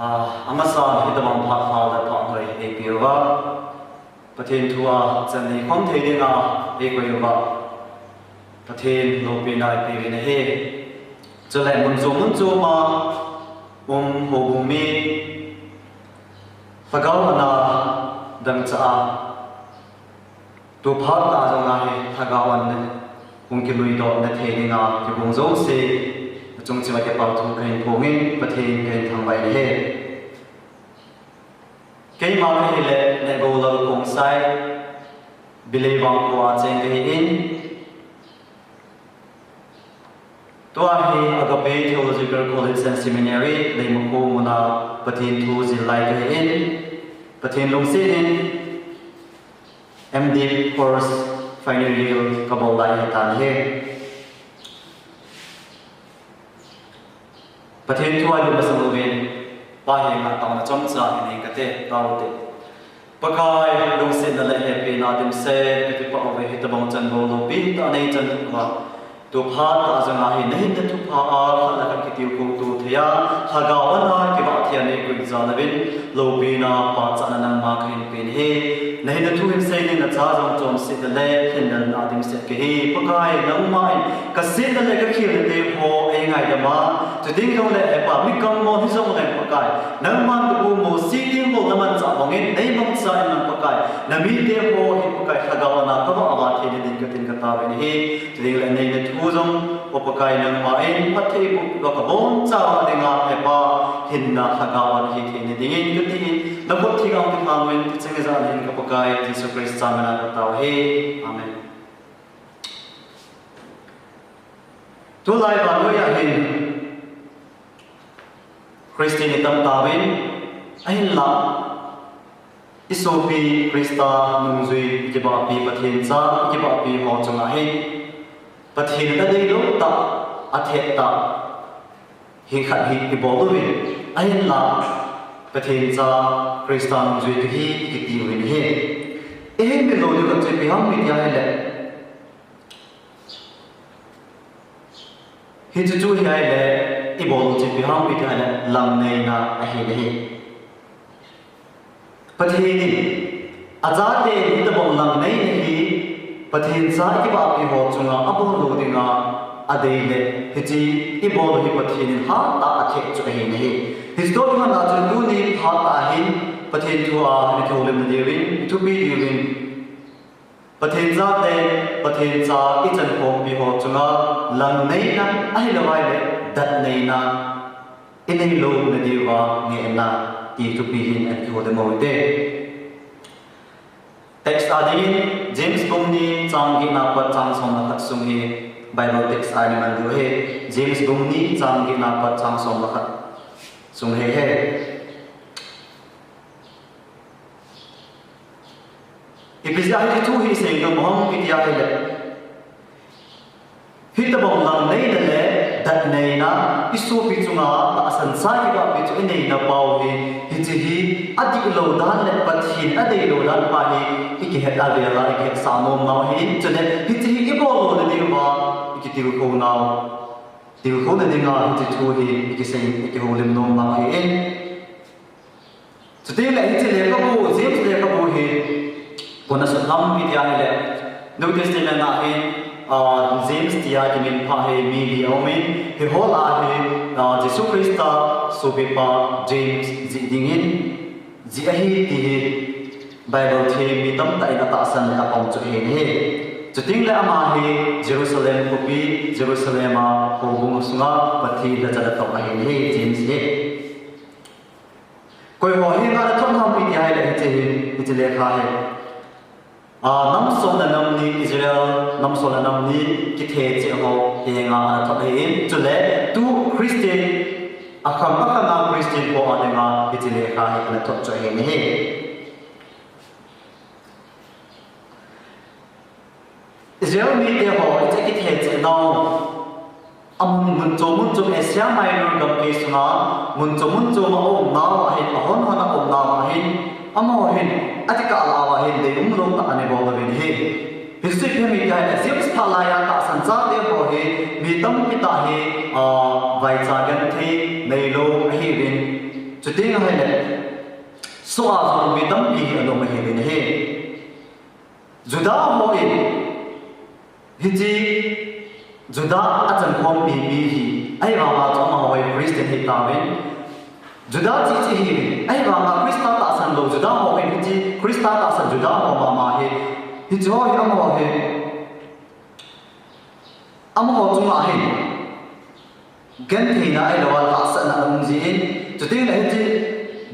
Amasa hitamang pha la pa hoi epiwa pathen thua chani khom theidinga ekoywa pathen lopina pevine he chalai munzo ma hobumi thagawana dangcha tu phat ta janga he thagawan kungkilui do na theidinga ki bungzo se chung chima ke pau thu kain phongin pathen kain thangbai he kei ma he le ne go lo kong sai bilei wang ko a cheng ke in to a he Agape Theological College and Seminary le mo ko muna pathen thu zil lai ke in pathen long se in MD course final year kabol lai tan he pathen thua lu masamovin pa he ma taw chom cha ni ka te taw te pakai long se na le he pe na dim se ke pa ove he tabang chan bo lo bi ta nei chan wa tu pha ta janga he nei te tu pha a khala ka ki tiu ko tu thya thaga wana ki ba thia ne ku za na bin lo bi na pa cha na nang ma khin pin he nei na tu him se ni na cha jong chom se de le hin na dim se ke he pakai nang mai ka se na le ka khir de ho e ngai da ma tu ding dong le pa mi kam mo hi song le pakai nang man ku mo si ding mo na man cha bong in nei mong sa nang pakai na mi de ho hi pakai thaga wana ka ba awa the ni din ka tin ka ta ben he tu ding le nei na tu jong o pakai nang ma in pa the bu ka ka bon cha de nga e pa hin na thaga wan hi the ni ding in ka ti na bo thi ga ti ma wen ti cheng za ni ka pakai Jesus Christ sa mana ka ta he amen tu lai ba lo ya hin Christian itam tawin ahin la isopi Krista nungzui kiba pi pathin cha kiba pi ho chunga he pathin ta dei lo ta athe ta hi khat hi ki bo lo ahin la pathin cha Krista nungzui ki hi ki ti win he ehin me lo ni ka che pi ham mi ya he le hi chu chu hi ai le i bo lo che pi ham mi ta le lam nei na a hi le hi pathin azate ni ta bom lam nei ne hi pathin sa ki ba pi ho chunga abo lo dinga adei le hi chi i bo lo hi pathin ha ta a the chu hi ne hi historic na na chu ni ha ta hin pathin thua ni tholem ne win to be win pathin za te pathin cha i chan khom bi ho chunga lam nei na ai lo vai le dat nei na inei lo ne diwa nge na ti to be hin and to the moite text adin James Bumni changgi na pa chang som na khat sum hi Bible text ani man du he James Bumni changgi na pa chang som na khat sum he he Episode 2 hi se no bom idea he hit bom lang nei le dat nei na isu pi chunga ta san sa ki ba pi chu nei na pau hi hi chi hi adi lo dan le pathin adei lo dan pa hi ki het a le la ki sa no ma hi chune hi chi hi bo lo ne di ba ki ti ko na ti ko ne nga hi chi thu hi ki se ki ho lim no ma hi en today le hi chi le ko bo zip le ko bo hi pona sa lam pi dia le New Testament na hi James tia ki min pha he mi li omin he hol a he Jesus Christ so be pa James ji dingin ji a hi ti he Bible the mi tam ta ina ta san la pong chu he he chu ting le ama he Jerusalem ko pi Jerusalem a ko bung sunga pathi da cha ta ka he James he koi ho he ga thon ham pi dia le he le kha he nam som na nam ni Israel nam som na nam ni ki the che ho he nga tha he chu le tu Christian akham na Christian ko ane nga ki le kha he na thot cho he ne Israel mi de ho che ki the che no mun cho Asia Minor gam ke suna mun cho ma o na wa he hon hona o na wa he amo he atika alawa he de lo ta ane bo lo he history pe mi ka ne sips phalaya ta sansa de bo he mi tam pita he vai cha gan the nei lo hi bin จุดที่อะไรเนี่ยสวาสนมีตั้งปีอารมณ์เห็นเห็นจุดาโมอิฮิจิจุดาอาจารย์ความปีมีไอ้บางอาจจะมาไว้คริสเตียนที่ตาวินจุดาจีจีฮิไอ้บางอาคริสต์ตาสันโดจุดาโมอิฮิจิคริสต์ตาสันจุดาโมมาฮิจิว่าฮิอาโมฮิอาโมจุมาฮิกันที่น่าไอ้เราละสันน่ะมุจีนจุดที่ไหนฮิจิ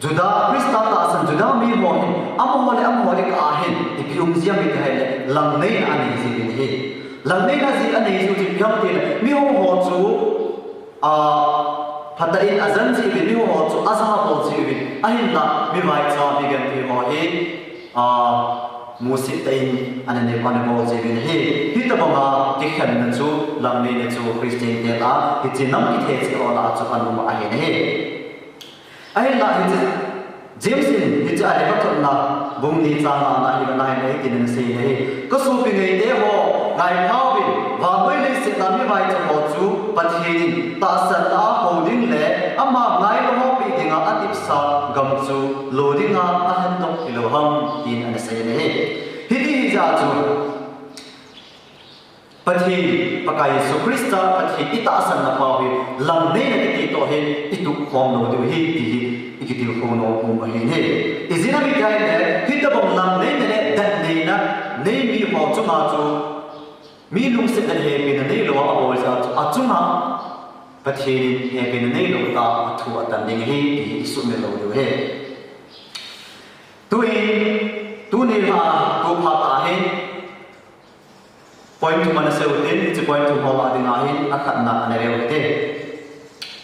จุดาคริสต์ตาสันจุดามีโมฮิอาโมเลยก็อาฮิอีพิอุมจียมิที่ให้เลยลังเนยอันนี้สิเป็นฮิลังเนยนั่นสิอันนี้สุดที่ยังที่เลยมีหัวจูพัดอินอาจารย์จีบินมีหัวจูอาซาบอจีบินอาฮินละมีไว้ชอบมีกันที่หัวมูสิตอินอันนี้พันบอจีบินฮิที่ตะบังอาที่เห็นนั่นจูลังเนยนั่นจูคริสเตียนเดียร์ที่จีนัมที่เทสก็ละจูอันนู้นอาฮินฮิอาฮินละฮิจิเจมส์ฮิจิอะไรก็ทำนะบุ้งนี้จางนะฮิมันนายไม่กินนั่นสิฮิก็สู้เป็นไงเดี๋ยวไงพาวบินว่าไม่ได้สิ่งนั้นไม่ไว้จะหมดจูปฏิหินตาสันตาโหดิ้งเล่อามาไงเราหอบปีดิ่งอาติสากำจูโลดิ้งอาหันตกอิโลหัมกินอันนี้ฮิฮิดีจ้าจูปฏิปกายสุคริสต์ปฏิอิตาสันนับพาวิลังเนนกิติโตเฮอิตุความโนดูฮิติอิกิติโคโนอุมหินเฮอิจินามิกายเนฮิตบังลังเนนเนดันเนนะเนมีหัวจุมาจูมีลุงสิอันเฮเป็นเนโลอาโบซาอัจุมาปฏิเฮเป็นเนโลตาทัวตันดิงเฮติสุเมโลดูเฮตัวเองตัวนี้มาตัวพาตาเฮpoint tu mana seutin itu point tu mau ada nahin akan nak nerewte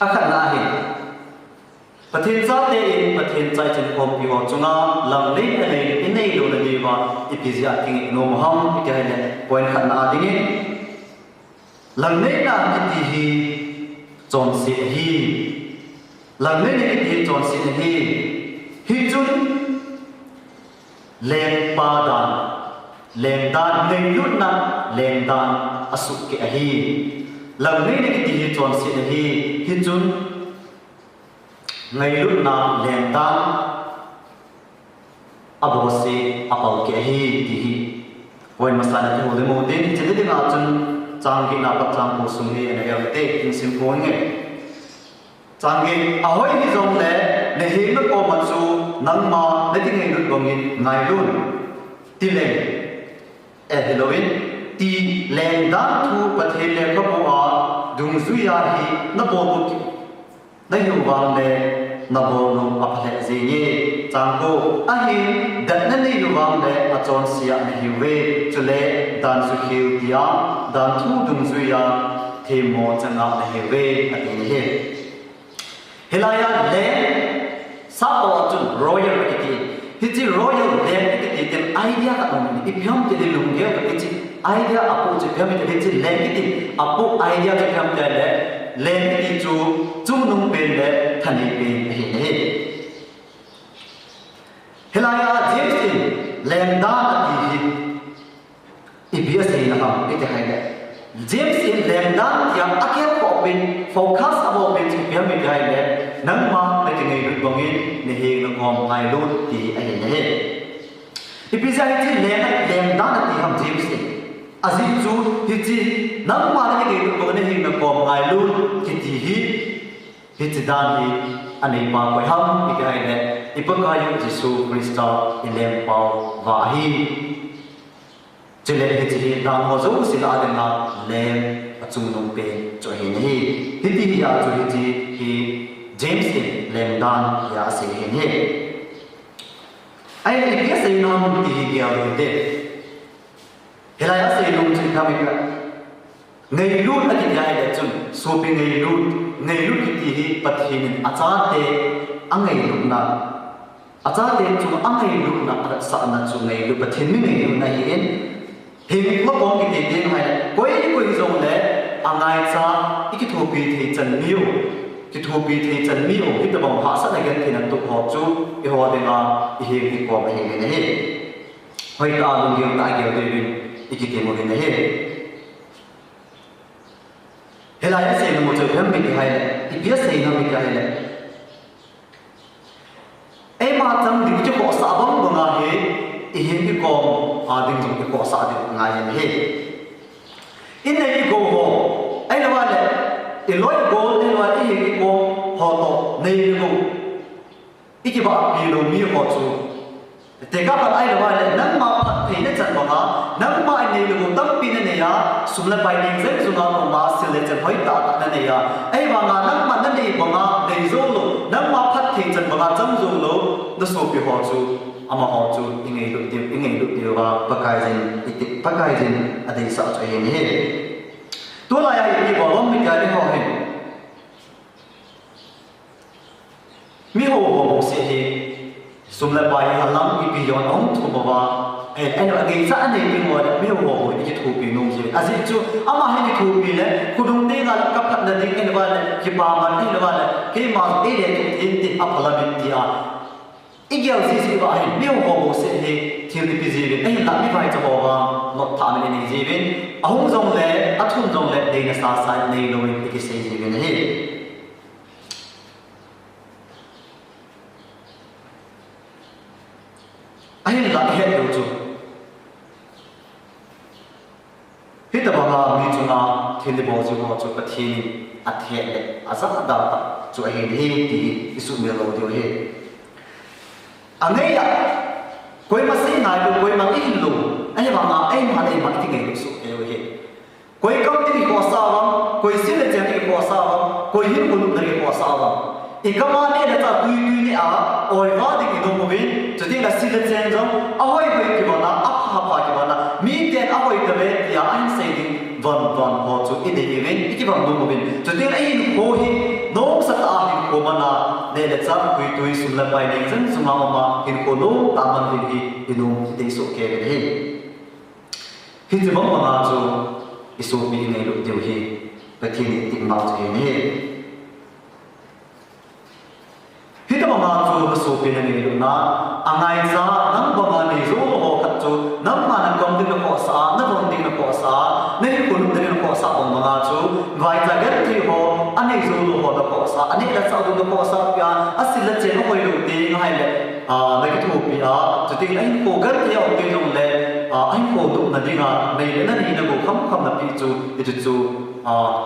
akan nahin patin sate in patin cai chen kom piwa chunga lam nei ane inei lo na dewa ipizia king no moham ikahne point khan na dinge lam nei na kiti hi chon si hi lam nei ni kiti chon si hi chun len pa dan len dan nei lut na len dan asuk ke hi lam nei ni kiti hi chon si hi chun ngai lut na len dan abosi apal ke hi ti hi poin masala ki hole mo den chede de na chun chang ki na pa chang ko sum ni ane ya te in sim ko nge chang ki ahoi ni jong le ne hi na ko ma chu nang ma ne ti ngai lut bong in ngai lun ti le Halloween ti len dan thu pathe le ko a dung su ya hi na bo bu na yu wang le na bo no apale ze ye chang ko a hi dan na ne yu wang le a chon sia ne hi we chu le dan su hiu dia dan thu dung su ya the mo chang a ne hi we a ti he helaya le sa o chun royal ki Hiji royal land itu tem idea kat orang ini. Ipiam jadi lungge kat hiji idea apa je piam itu hiji land itu apa idea je piam jadi land itu tu nung bende thani bende ini. Helaya James in land dah ini ibias ini nama itu hanya James in land dah yang akhir kopin fokus apa bende piam itu hanya nama itu ni bangin ni hing ngom ngai lut ti ai ne ipisa hi len len dan ti ham James ni azin chu hi chi nam ma ni ke lut bang ni hing ngom ngai lut ki ti hi chi dan ni anei pa ko ham ki kai ne ipakayu Jesu Krista ilem pau wa hi chile hi chi dan ho zo sila de na lem achung nong pe cho hi ni hi ti ya chu hi chi hi James in Lemdan ya se he ai ni ke se non ti ge a de hela ya se long chin ka me ka ngai lut a ti ya de chun so pe ngai lut ki ti hi pathin acha te angai lut na acha te chu angai lut na ara sa na chu ngai lut pathin mi ngai lut na hi en him ko bong ki ti de hai koi zong le angai cha ikithopi the chan miuที่ทูบีที่จันมีโอที่ตะบองหาสักในกันที่นั่นตุกหอบจูอีหัวเดงาอีเฮงที่กว่าไปเฮงเนี่ยเฮ้ไว้ตาลุงเกี่ยวตาเกี่ยวเดินอีกิเกมโมเนี่ยเฮ้เฮลายเสียงมันจะเพิ่มไปกี่ไฮเลยอีเบียเสียงมันไปกี่ไฮเลย mà chẳng đi cho có sao bằng bằng ngài hiện cái con đừng dùng cái có sao được ngài hiện hết in này cái con hồ ấy là vậy đấy cái lối con này là cái con họ tổ này luôn cái bảo bị đồ mi họ chú thì các bạn ai là vậy đấy nắm mà phát thì nó chẳng bằng nắm mà anh này là một tấm pin này à sum lên bài điện rất dùng nó mà xử lý chẳng hỏi ta ta này à ấy mà nắm mà nó này bằng để rồi luôn nắm mà phát thì chẳng bằng chẳng rồi luôn nó số bị họ chú ama họ chú ingay lúc tiêu và pakai din ở đây sao cho hiện hết tôi lại ai đi bảo lắm mình cái đi họ hiện mi hồ hồ sẽ hiện sum lại bài hàng lắm bị bị dọn ống thu bảo và anh nói cái sao anh này bị mua mi hồ hồ đi thu bị nông gì à gì chú ama hay thu bị đấy cô đông đây là cấp hạt là đi anh nói là cái bà mình anh nói là cái mà đây để tụi thiên thì áp là mình đi à ý kiến gì vậy nếu họ muốn sẽ thì thiếu đi gì vậy anh làm như vậy cho họ nó tham gia những gì vậy ông giống lẽ thun giống lẽ đây là sao sai này rồi cái gì vậy này anh làm hết rồi chú hết tập mà mình chú nào thiên địa bảo chú họ chú bắt thiên hết đấy à sao đó chú anh hết thì số lượng lâu điều hết anh ấy à, quay mà xây này được quay mà ít luôn, anh ấy bảo anh mà đây mà ít người được số cái vậy, quay công ty có sao không, quay xin được tiền thì có sao không, quay hiến quân thì có sao không, thì các bạn này là ta tùy này à, ôi vợ thì cái đồ mình, cho nên là xin được tiền rồi, ôi quay cái bọn nó áp hạ cái bọn nó, mi tiền ôi cái về thì anh xây dựng vần họ cho ít để mình, cái bọn đồ mình, cho nên là anh cố hi, nông sản à thì của mình là để là chắc tùy sum là bài này dân sum mà hiện có nông ta mình thì nông thì số cái đấy khi chúng mình mà cho số bị này lúc điều hi và thì tìm bảo cho này khi chúng mình cho số bị này lúc na anh ấy ra nắm bằng này rồi họ cắt cho nắm mà nắm công ty nó có sao nắm công ty nó có sao nên cũng được nó có sao bằng mà cho vài gia đình thì họ anh ấy rồi họ nó có sao anh ấy là sao nó có sao cả anh là chuyện nó quay đầu tiên hay là mấy cái thủ bị cho nên anh cố gắng theo cái dòng này anh cố tụng là đi là này đến là đi là cố không là bị chú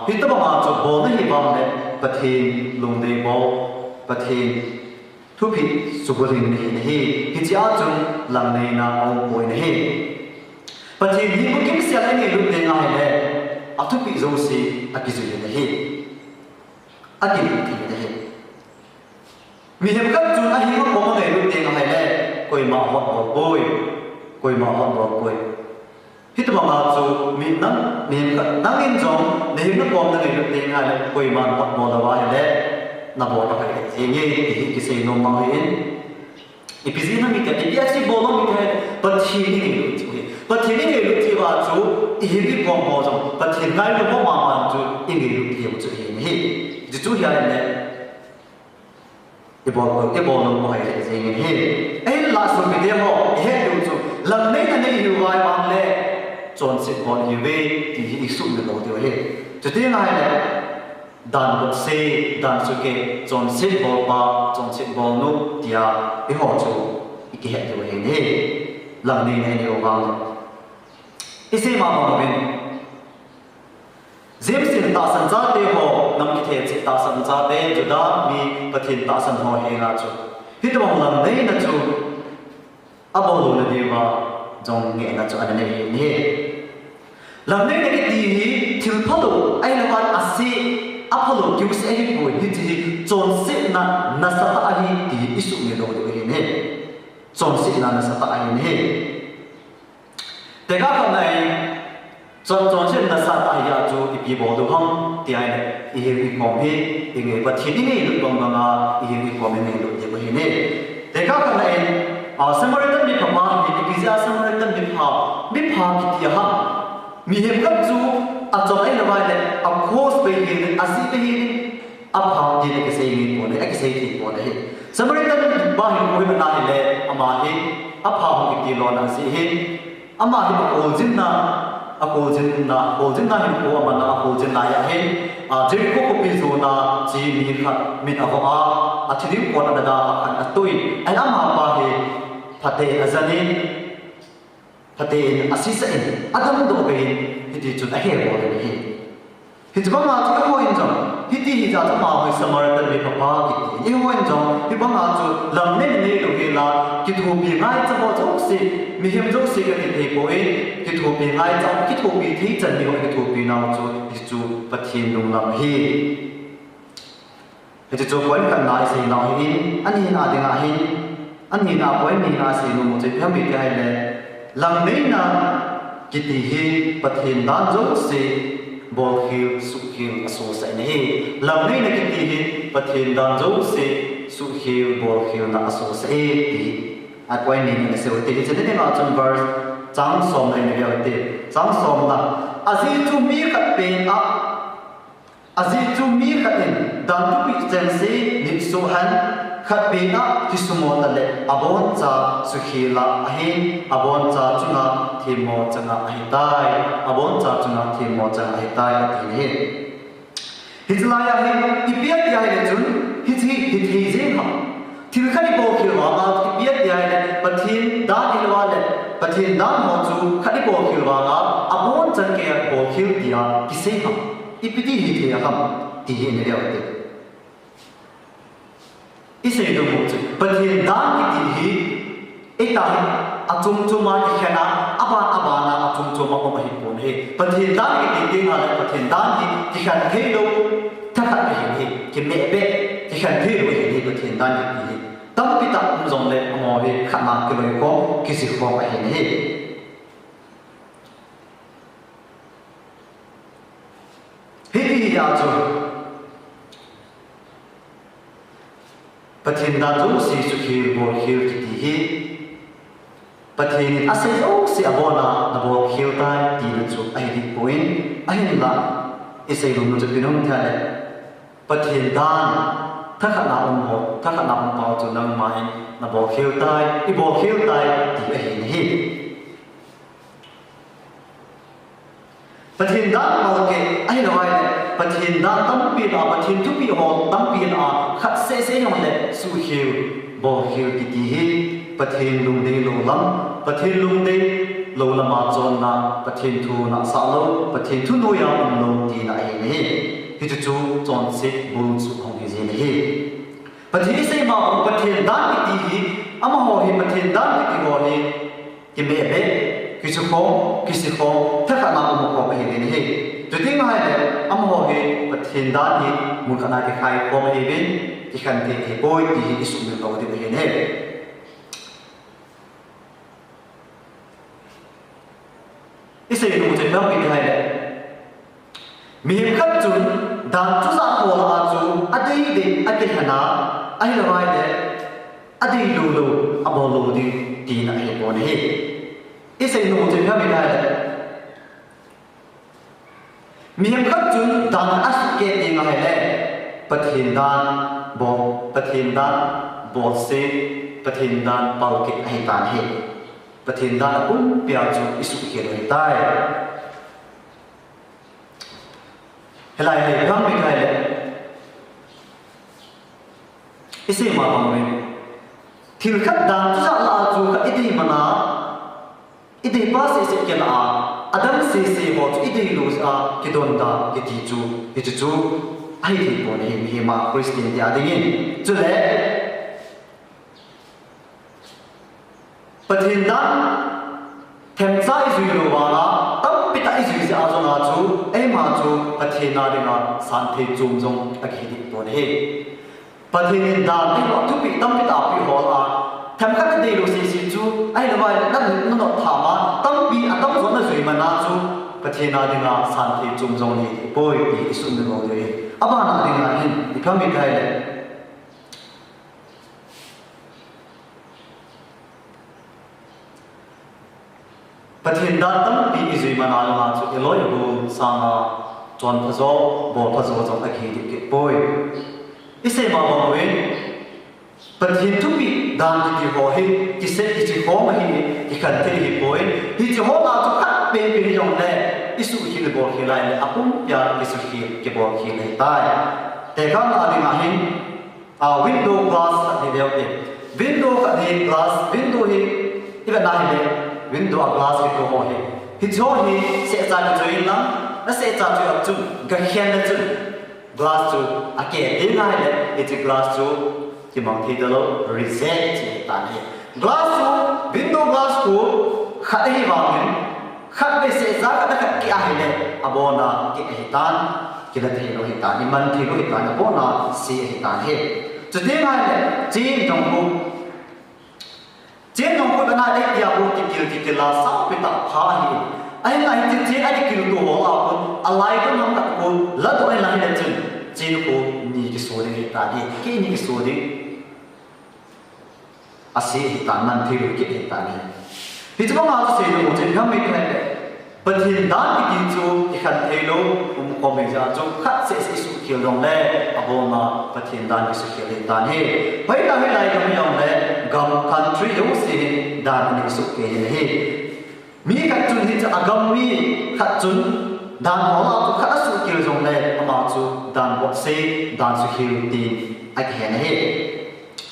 khi tất cả mà cho bố nó hy vọng này và thì lùng đề bố và thì thu phí số bậc hình này thì chỉ áp dụng làm này là ông bồi này và thì những cái kiếm xe này lúc này này thu phí dầu xì cái gì này cái gì này vì hiện các chúng ta hiểu có một ngày lúc này này coi mà họ bỏ bồi khi tụi mà cho mình nắng in giống để nó còn là ngày lúc này này coi mà họ bỏ là vậy đấy na bỏ ra cái gì thì cái gì nó mà hiện cái gì nó mình cái gì sẽ bỏ nó mình cái bất thì này lúc thì vào chỗ thì cái con bỏ giống bất thì ngay lúc mà chỗ cái lúc thì một chỗ hiện thì chỗ hiện này cái bỏ nó mà hiện cái gì hiện ấy là số cái điểm họ hiện lúc chỗ lần này là hiểu vài bằng lệ chọn sự còn hiểu về thì cái số được đầu tiêu hiện cho nên này đàn bột xe đàn số cái chọn xếp bò nô thì cái họ chủ cái hệ điều hành này lần này nhiều vào cái xe mà bọn mình dễ xin ta sản ra để họ nằm cái thể chế ta sản ra để cho đó mi có thể ta sản họ hay là chủ khi tôi mong lần này là chủ bao lâu là đi vào trong nghệ là chủ anh này này lần này cái gì thiếu phát độ ai là bạn asi Apollo cứu sẽ hết buổi như thế chọn xếp na sát ai thì isu người đâu được hiện hết chọn xếp na sát ai hết để các bạn này chọn xếp na sát ai ya cho bị bỏ được không thì ai này thì hiện còn hết thì người bắt thì này được bằng là hiện còn mình được được hiện hết để các bạn này Samaritan bị phá thì pizza Samaritan bị phá thì ha mi hem các chú trong ấy là vậy đấy, course về hiện, asi về hiện, học gì cái gì mình muốn, cái gì thì muốn đấy. Samaritan bao nhiêu người mình nói là, ama hiện, học cái gì lo là gì hiện, ama hiện mà ổn định na, ako jin na hin ko amana ako jin na ya hin Jericho ko pizona ji mi khat min avo a athidim ko na da kan atui ai ama pa he phate azani phate asisa in adam do be hiti chu a he bo le hi hiti ba ma chu ko in jong hiti hi ja ma ho samar ta be pa ki ni ho in jong hi ba ma chu lam ne ne do he la ki thu bi ngai cha ho chok si mi hem chok si ka ki the ko e ki thu bi ngai cha ki thu bi thi chan ni ho ki thu bi na chu hi chu pathin lung lam hi hiti chu ko kan nai si na hi ani na dinga hi ani na ko ni na si no mo che pham bi kai le lam ne na ki ti hi pathin dan jo si bol khil su khil aso sai ne lam ne na ki ti hi pathin dan jo si su khil bol khil na aso sai ti a ko ni na se o ti che ne ma chon verse chang som ne ne ya ti chang som na azi chu mi khat pe a azi chu mi khat in dan tu bi chen se ni so han khat pe na ki su mo ta le abon cha su khila a hin abon cha chunga thi mo changa a hi tai abon cha chunga thi mo changa a hi tai ti ne hitlaya hi ipiat ya le chun hi je ha thil khani bo khil wa ma ipiat ya le pathin da ni wa le pathin da mo chu khani bo khil wa ga abon chan ke bo khil dia ki se ha ipiti hi the ha ti hi ne ya te ise do mo chu pathin da ni ti hi eta achum chuma ki khana aba na achum chuma ko ma hi pon he pathin da ni ti ti ha le pathin da ni ti khan the do ta kha hi ki me be ti khan the do hi pathin da ni ti tam pita zong le mo he khana ki lo ko ki si ko ma hi he hi ya chu pathin da du si su khil bol khil ti hi pathin ase o si abona na bol khil tai ti na chu ai di point ai la isei lu nu chu pinong tha le pathin dan tha kha na ho tha kha na pao chu nang mai na bol khil tai I bol khil tai ti a hi hi pathin dan mal ke ai la wai pathin dan tam pi na pathin tu pi ho tam pi na khat se yong le su khil bol khil ki ti hi pathin lung de lo lam pathin lung de lo lama chon na pathin thu na sa lo pathin thu no ya lo ti na hi ne hi chu chon se bu chu hong hi ne hi pathin se ma pathin dan ki ti hi ama ho hi pathin dan ki ti ho ni ki me be ki chu ko ki si ko tha ka na mo ko hi ne hi tu ting hai le ama ho hi pathin dan hi mun kana ki khai ko hi bin ki khan te ki boy ti hi su mi ko ti hi ne ise nu te ba bi hai le mi khat chun dan chu sa ko la chu adei de ake hana ai la wai le adei lu abo lu di ti na he ko ne ise nu te ba bi hai le mi khat chun dan as ke ti nga hai le pathin dan bo se pathin dan pau ke ai tan he pathin dan pum pia chu isu ke rai tai helai hai ram mi khai le ise ma bang me thil khat dan cha la chu ka idei mana idei pa se ke la adam se ho chu idei lo sa ki don da ki ti chu ai thi ko ne mi ma Christian dia dingin chu le pathin dan them sai zui lo wa la tam pita I zui sa zo na chu ai ma chu pathin na de na san the chung jong a ki di ko ne pathin dan ni lo tu pi tam pita pi ho la them khat de lo si chu ai la wa na no tha ma tam pi a tam zo na zui ma na chu pathin na de na san the chung jong ni poi pi su me lo de aba na de na hin di kam mi kai le pathin dan tam pi izui mana ma chu eloi bu sama chon phazo bo phazo jong a ki ke poi ise ma bo we pathin tu pi dan ki ho he ki se ki ho ma hi ki kan te hi poi hi chi ho na chu khat bên bên dòng này isu khi cái bol khi lại là apun ya isu khi cái bol khi này tai để các bạn đi mà hình window glass thì đều thế window thì glass window thì cái này này window glass cái đồ này thì cho thì sẽ ra cái chuyện lắm nó sẽ ra cái chuyện cái khen là chuyện glass chú cái này này cái glass chú thì mang thì đó reset ta này glass chú window glass chú khát đi vào mình khát về sẽ ra cái khát cái này abona cái hitan cái là thì nó hitan nhưng mình thì nó hitan abona si hitan hết cho nên là chiến trong khu bên này đấy dia buat kikil lah sampai tak paham ai là chiến ai kikil tu họ pun alai tu nam tak pun lalu ai lagi dah chiến khu ni cái số này tadi cái ni cái số này asi hitan man thì cái hitan này thì chúng ta nói sẽ được một chuyện khác mấy cái này bên hiện đại cái kiến trúc cái khăn thay đổi cũng có mấy giờ chúng khác sẽ sự kiểu đồng lệ à hôm mà bên hiện đại cái sự kiểu hiện đại này vậy là cái này cái đồng lệ gam country yếu sĩ đàn cái sự kiểu này mi khát chun thì cho agam mi khát chun đàn họ là cũng khát sự kiểu đồng lệ mà chú đàn bộ sĩ đàn sự kiểu tiền ai cái này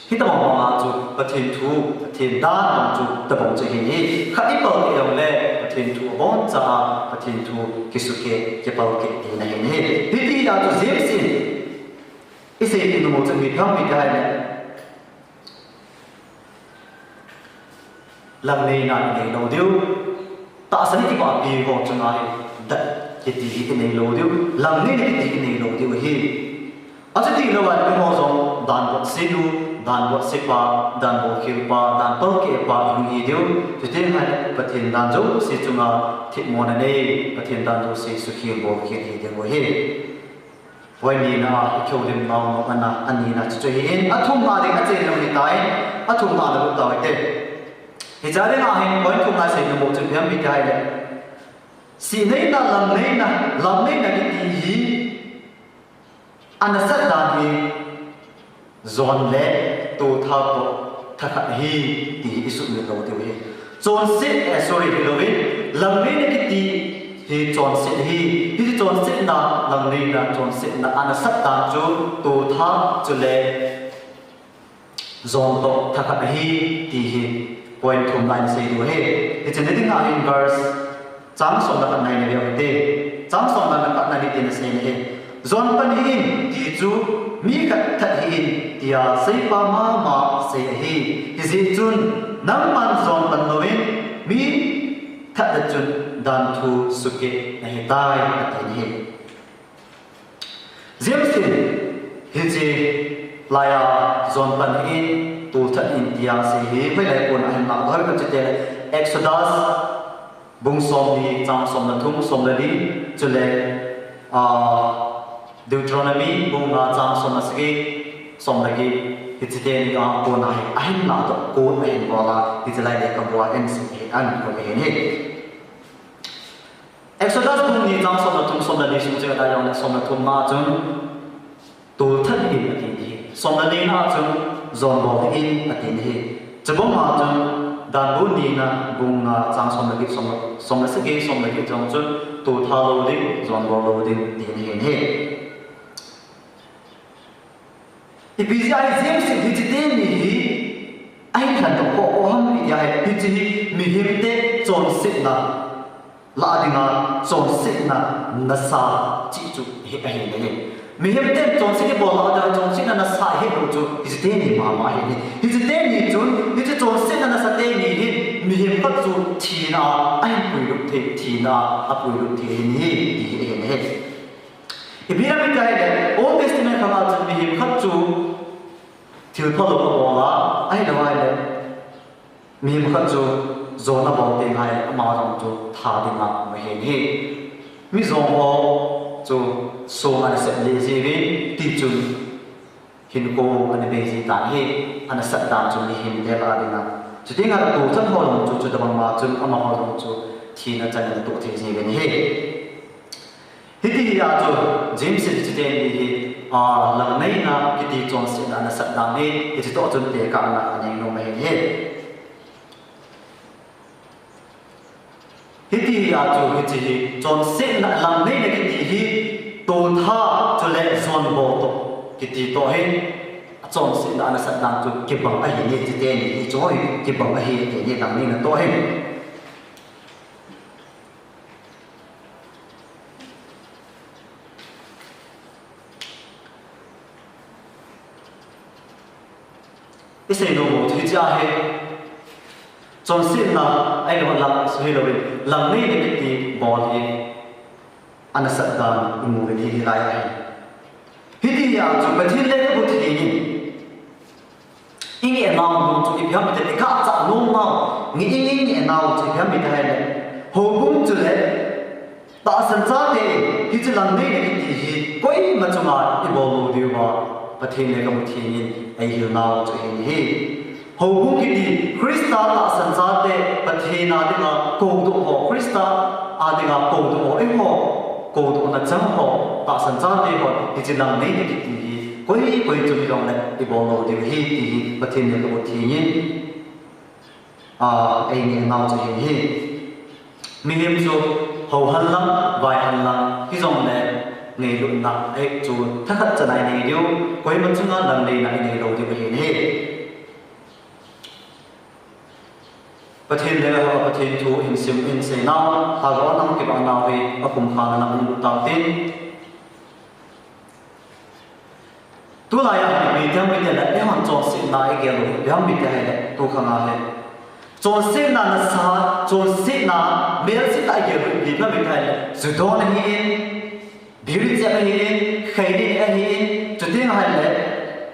khi ta mong chú bên thiên thu thiên đàn chú ta mong cho hình khát ít bao cái đồng lệ thiên thu bón cha và thiên thu cái sự cái bảo cái gì này này thì đã tôi dễ xin cái gì thì nó một mình không bị cái này làm này này đầu tiêu ta sẽ đi qua bì hồ cho nó đặt cái gì cái này đầu tiêu làm này cái gì này đầu tiêu hi ở chỗ thì nó là cái mô giống đàn bột xí đu đàn bột xí pa đàn bột khiêu pa đàn bột kia pa yung gì điều cho nên là bất thiện đàn dấu xí chung là thiện môn này bất thiện đàn dấu xí su khiêu bột kia thì điều hi vậy nên là khiêu điểm nào mà anh nhìn là cho hiện ở thùng mà thì anh chơi làm gì tại ở thùng mà là cũng tại thế thì giờ đây là hình với thùng là sẽ một trường hợp bị cái này xí này là làm này là cái gì anh sẽ đàn hi zon lệ tu thao to thắc hi thì isu người đầu tiêu hi zon sit sorry thì lâu làm này cái tí hi zon sit hi zon sit na làm này là zon sit na anh sẽ đàn chú tu thao chú lệ zon to thắc hi thì hi point thùng line say du hi thì trên đây là in verse trang song là này này vậy thế trang song là các này tiền say này zon pan hin ti chu mi khat that hin tia sei pa ma sei hi zi chun nam man zon pan noin mi that da chun dan thu suke nahi tai atin hi zem sin hi ji laya zon pan hin tu that in tia sei hi mai lai kon an ma dhar ka chete exodus bung som ni cham som na thum som la ni chule Deuteronomy bung na chang som lagi hitite ni a ko na ai na to ko mai wala hitlai de ka bua nc an ko me ni Exodus bung ni chang som na thum som la ni su che da yong na som na thum ma chung tu thân in atin hi som la ni na chung zon bo in atin hi chabom ma chung dan bu ni na bung na chang som lagi som la sagi som lagi chung chung tu tha lo ding zon bo lo ding tin hi Ibisi ai zem si hijite ni hi ai khan to ko ham ya hi hiji mi himte chon sit na la dinga chon sit na nasa chi chu hi ai ne mi himte chon sit bo la da chon sit na nasa hi ko chu hijite ni ma hi ni hijite ni chun hiji chon sit na nasa te ni hi mi him pat chu thi na ai pui lu the thi na a pui lu the ni hi ne Ibira mi kai de Old Testament kama chu mi him khat chu thiếu thọ lục bộ là ai đâu ai đấy mình khẩn chú zona bảo tiền hay mà trong chú thà tiền mà mới hiện hi mi zona họ chú số anh sẽ lấy gì vậy tiếp chú hiện cô anh bây giờ tán hi anh sẽ tán chú đi hiện để là đi nào chú tiếng anh tụ thân họ làm chú chú đâm mà chú anh mà họ làm chú thì nó chân tụ thì gì vậy hi thì à chú James chú tiếng đi lần này na cái tí chọn sinh là sát đam này thì chỉ tổ chức để cả là anh em nó mới hết hiti ya chu hiti chon se na lam nei na kiti hi to tha chu le zon bo to kiti to he chon se na na sat dan chu ki bang a hi ni ti te ni choi ki bang a hi te ni dang ni na to he isai no mo thi cha he chon se na ai no lam se lo lam nei na kiti bo hi ana sat dan mu ni hi lai ai hiti ya chu pathin le ko thi ni ini enam nu chu i byam te ka cha no ma ngi ni enam chu byam mi thai le ho bum chu le ta san cha te hi chu lam nei ne ti hi koi ma chu ma i bo lu di wa pathin le ko thi ni ai hi na chu hi ho bum ki ti krista ta san cha te pathin na de ma ko du ho krista a de ga ko du ho ai ho ko du na chang ho ta san cha te ho hi chu lam nei ne ti koi chu mi dong le i bo lo di hi ti pathin le ko thi ni ai ni na chu hi mi hem chu ho han lam vai han lam hi zong le nei lu na ai chu tha khat cha nai nei diu koi ma chunga lam nei na nei lo di hi ni pathin le ho pathin thu in sim in se na ha ro nam ki ba na we a kum kha na nam ta tin tu la ya ni tam mi le e han chon sin na e ge lo yam mi te le tu khanga he chon sin na na sa chon sin na me si ta ge lo bi ma mi te le zu do na hi bi ri ja na hi khai ni a hi chu ting ha le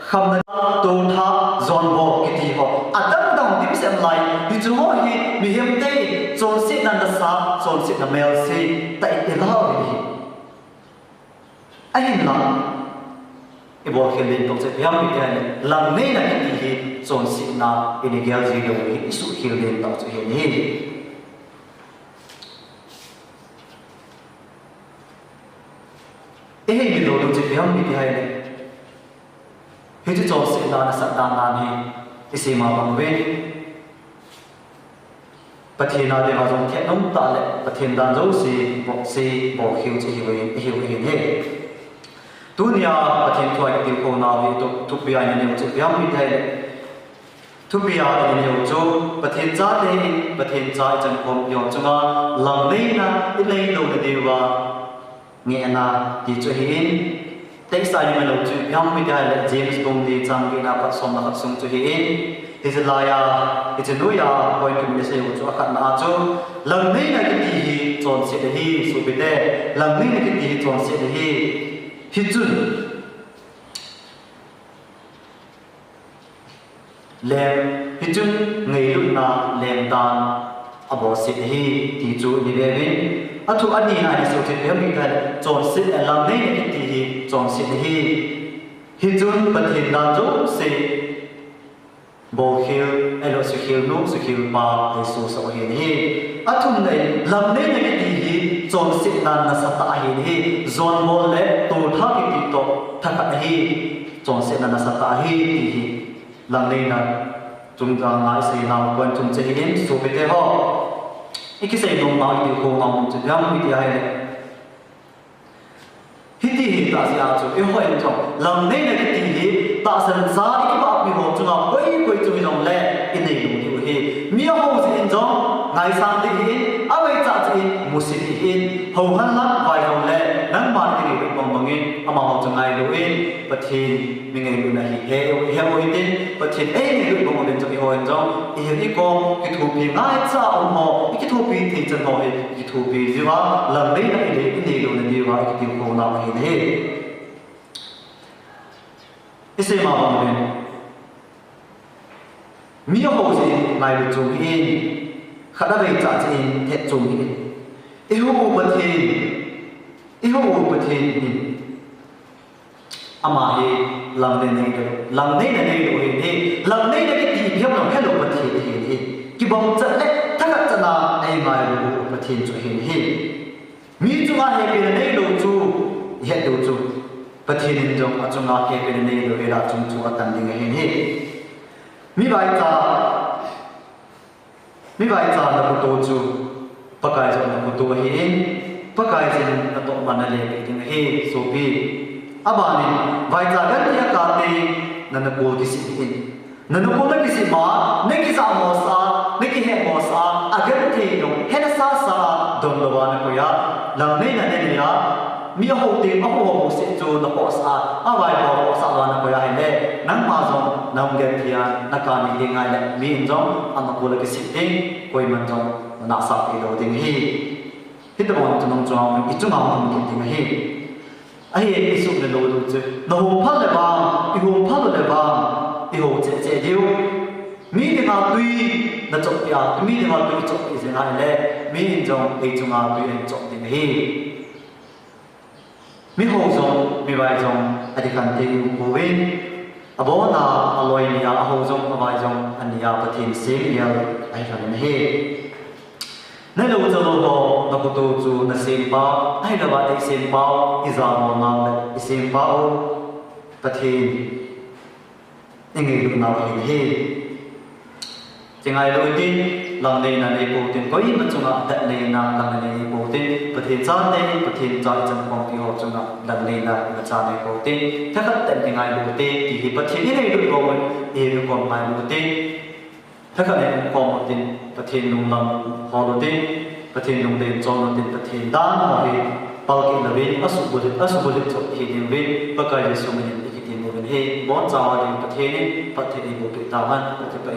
kham na tu tha zon bo ki ti ho adam dong dim sem lai bi chu ho hi mi hem te chon sin na na sa chon sin na me si ta i la hi ai na ibo khelin tok se byam mi te lam nei na ki hi chon si na ini gyal ji do hi isu khelin tok che hi ni e hi mi do do che byam mi te hai ne hi chu chon si na na sa dan na ni isi ma bang ve pathina de ma jong the nom ta le pathin dan zo si bo khiu che hi ni dunia pathin thoi ti ko na vi tu pia ni ne chu byam mi thai tu pia ni ne chu pathin cha te pathin cha chan khom yo chunga lam nei na i lei lo de dewa nge na ti chu hin te sai ni ma lo chu byam mi thai le James Bond di chang ki na pat som na khat sung chu hin Israya itu ya poin tu saya ucap akan najo lam nei na ki hi chon se de hi su bi de lam nei na ki hi chon se de hi hijun lem hijun ngei lu na lem dan abo sit hi ti chu ni le bin athu ani na ni so ti le mi ka chon sit lam nei ni ti hi chon sit hi hijun pathin dan jo se bo khil elo su khil nu su khil pa yesu so hi ni athum nei lam nei ni ti hi chon sit nan na sata hi ni zon bol le tu tha ki ti to thaka hi chon sit nan na sata hi ti hi lam nei na chung ga ngai sei na kon chung che hi su be te ho ikisei dong ma ti ko ma mun che yam mi ti hai hiti hi ta sia chu e hoi chong lam nei na ti hi ta san za ki ba mi ho chung a koi chu mi dong le in nei lu ti hi mi ho si in jong ngai sang ti hi a wei cha chi mu si ti in ho han la vai ho le nan ma ti ni bong bong in ama ho chung ngai lu in pathin mi ngai lu na hi he ho tin pathin e ni lu bong den chu mi ho in jong i hi ko ki thu pi ngai cha ho ki thu pi ti chen ho ki thu pi ji wa lam nei na ni in nei lu na ni wa ki ti ko na hi ne ise ma bong ben mi ho si ngai lu chung in khada bei cha chin the chung in e ho pathin ama he lam nei nei do lam nei na nei do he lam nei na ki ti phem no hello pathin he ki bom cha le thak cha na ai mai lu pathin chu he mi chu ma he pe nei do chu he do chu pathin in jong a chu na he pe nei do he la chung chu atan ding he mi bai cha na to chu pakai zo na kutu hi pakai jin na to mana le ki ding hi so bi abani vai za gan ya ka te na na ko ki si hin na na ko na ki si ma ne ki sa mo sa ne ki he mo sa agar the no he na sa dom lo wa na ko ya lam ne na ne ya mi ho te ma ho se chu na ko sa a vai ho sa wa na ko ya he le nang ma zo nam ge thia na ka ni ding ai le mi in zo an ko la ki si ding koi man zo na sa ki lo ding hi hit the one to nong jong I chung am ki ding hi ai e su le lo lu che no ho pha le ba I ho pha le ba I ho che che diu mi de ma tui na chok ya mi de ma tui chok I se na le mi in jong e chung a tui en chok ding hi mi ho jong mi vai jong adi kan te u win abo na aloi ni a ho jong a vai jong ania pathin se ya ai ra ne he nên là bây giờ nó có tổ chức nó xem báo hay là bạn ấy xem báo ý ra màu nào đấy xem báo bắt hình những người lúc nào hình hình chẳng ai đầu tiên lần này là này bộ tiền có ít mà chúng ta đặt này là lần này bộ tiền bắt hình chán này bắt hình chán trong công ty họ chúng ta lần này là bắt chán này bộ tiềnถ้าcác tên chẳng ai bộ tiền thì bắt hình này được rồi thì được còn mai bộ tiềnถ้าเกิดในองค์กรเป็นประเทศลงลำฮอลเดนประเทศลงเดนจอลเป็นประเทศด้านมาให้ปากินละเวนอสุบุริจบเหตุเวนประกายจะสมัยนี้ที่ที่โมเป็นเหตุบอนจาวในประเทศนี้ประเทศนี้บุกตาวันประเทศไป